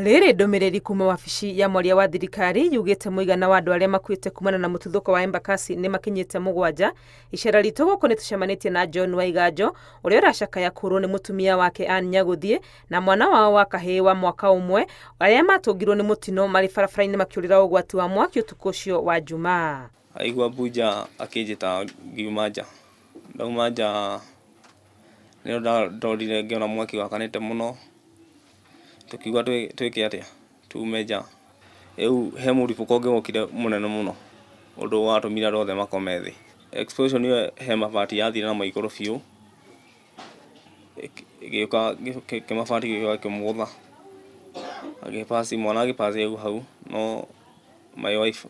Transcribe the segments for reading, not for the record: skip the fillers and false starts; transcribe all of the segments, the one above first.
Rĩrĩ ndũmĩrĩri kuma wabici ya mwaria wa thirikari yugĩte mũigana wa andũ arĩa makuĩte kumana na mũtuthũko wa Embakasi nĩ makinyĩte 7. Icera ritũ gũkũ nĩ tũcemanĩtie na John Waiganjo ũrĩa ũracakaya kũrwo nĩ mũtumia wake Anne Nyagũthiĩ na mwana wao wa kahĩĩ wa mwaka ũmwe arĩa matũngirwo nĩ mũtino marĩ barabara-inĩ makĩũrĩra ũgwati wa mwaki ũtukũ ũcio wa Jumaa. Aigua mbuja akĩnjĩta ngiuma nja. Ndauma nja nĩyo ndorire ngĩona mwaki wakanĩte mũno. Tukiuga twĩke atĩa tume nja rĩu he mũribũko ũngĩgũkire mũnene mũno ũndũ watũmire andũ othe makome thĩ. Explosion ĩyo he mabati yathire na maigũrũ biũ gĩũka kĩmabati gĩũka kĩmũgũtha agĩpasi mwana agĩpasi hau no my wife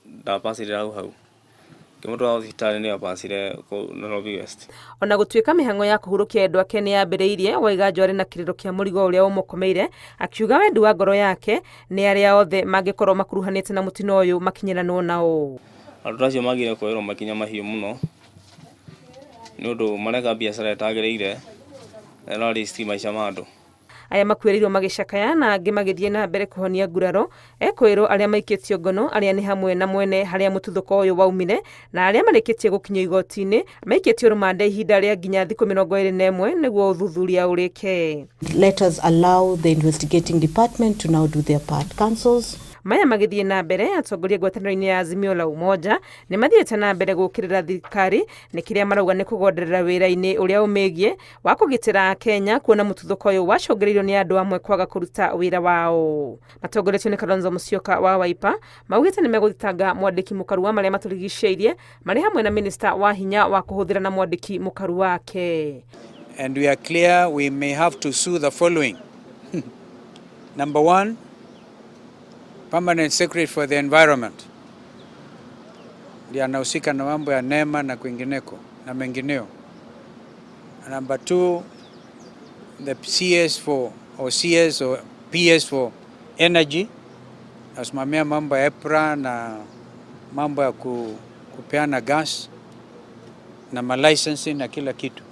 ndapasire hau kĩmũtwara thibitarĩ nĩ apasire Nairobi West. Ona gũtuĩka mĩhang'o ya kũhurũkia andũ ake nĩ yambĩrĩirie, Waiganjo arĩ na kĩrĩro kĩa mũrigo ũrĩa ũmũkomeire, akiuga wendi wa ngoro yake nĩ arĩa othe mangĩkorwo makuruhanĩte na mũtino ũyũ makinyiranwo nao. Andũ acio magĩrĩire kuoerwo makinya mahiũ mũno nĩ ũndũ mareka biacara ĩtagĩrĩire na risk maica ma andũ. Aya makuĩrĩirwo magĩcakaya na angĩ magĩthiĩ na mbere kũhonia nguraro, ekwĩrwo arĩa maikĩtio ngono arĩa nĩ hamwe na mwene harĩa mũtuthũko ũyũ waumire na arĩa marĩkĩtie gũkinyio igoti-inĩ maikĩtio rũmande ihinda rĩa nginya thikũ 21 nĩguo ũthuthuria ũrĩke. Let us allow the investigating department to now do their part. Councils Maya magĩthiĩ na mbere, atongoria ngwatanĩro-inĩ ya Azimio la Umoja nĩ mathiĩte na mbere gũkĩrĩra thirikari nĩ kĩrĩa marauga nĩ kũgonderera wĩra-inĩ ũrĩa ũmegiĩ wa kũgitĩra Kenya kuona mũtuthũko ũyũ wacũngĩrĩirio nĩ andũ amwe kwaga kũruta wĩra wao. Matongoretio nĩ Kalonzo Musyoka wa Wiper maugĩte nĩ megũthitanga mwandĩki mũkaru wa marĩa matũrigicĩirie marĩ hamwe na minister wa hinya wa kũhũthĩra na mwandĩki mũkaru wake. And we are clear we may have to sue the following. Number 1, Permanent Secretary for the Environment ndiye anahusika na mambo ya NEMA na kwingineko na mengineo. Number 2, the CS or PS for Energy asimamia mambo ya EPRA na mambo ya kupeana gas na malicensing na kila kitu.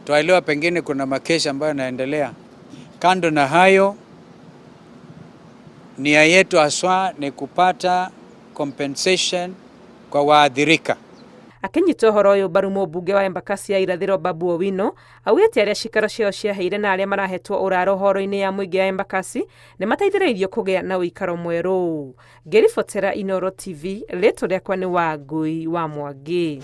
Tuelewa pengine kuna makesi ambayo yanaendelea. Kando na hayo, nia yetu haswa ni kupata compensation kwa waathirika. Akinyita ũhoro ũyũ mbaru mũmbunge wa Embakasi ya irathĩro Babu Owino augĩte arĩa cikaro ciao ciaheire na arĩa marahetwo ũraro horo-inĩ ya mũingĩ ya Embakasi nĩ mateithĩrĩirio kũgĩa na ũikaro mwerũ. Ngĩribotera Inooro TV, rĩtwa rĩakwa nĩ Wangui wa Mwangi.